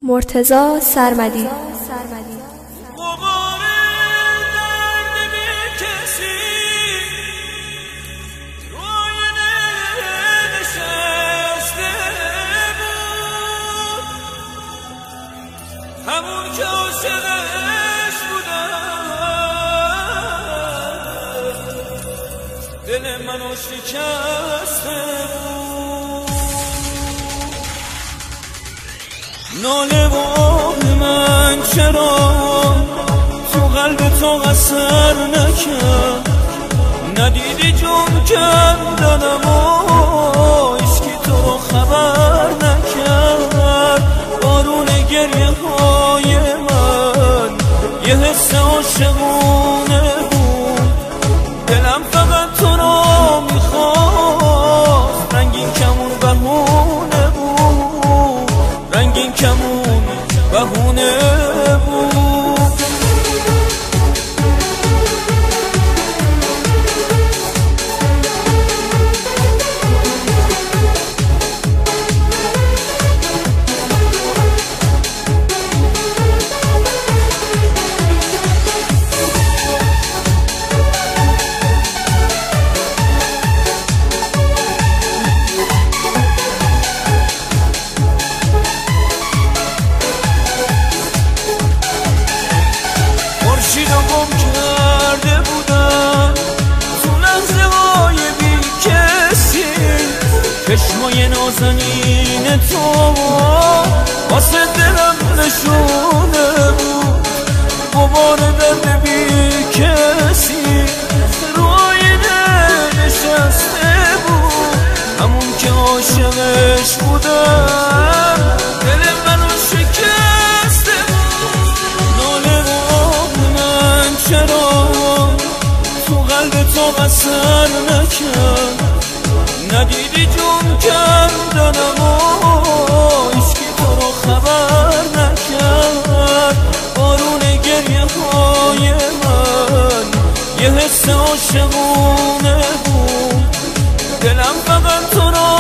مرتضی سرمدی. همون که عاشقش بودم دل منو شکسته بود. ناله و آه من چرا تو قلب تو اثر نکرد؟ ندیدی جون کردنم و عشقی تو رو خبر نکرد. بارون گریه های من یه حس عاشقونه بود. دلم فقط تو رو میخواست. رنگین کمون بهونه بود، رنگین کمون بهونه بود. خورشید رو گم کرده بودم تو لحظه های بی کسی. چشمای نازنین تو واسه دلم نشونه بود. غبار درد بی کسی رو آینه نشسته بود. همون که عاشقش بودم دل منو شکسته بود. ناله و چرا تو قلب تو اثر نکرد؟ ندیدی جون کردنم و عشقی تو رو خبر نکرد. بارون گریه های من یه حس عاشقونه بود. دلم فقط تو رو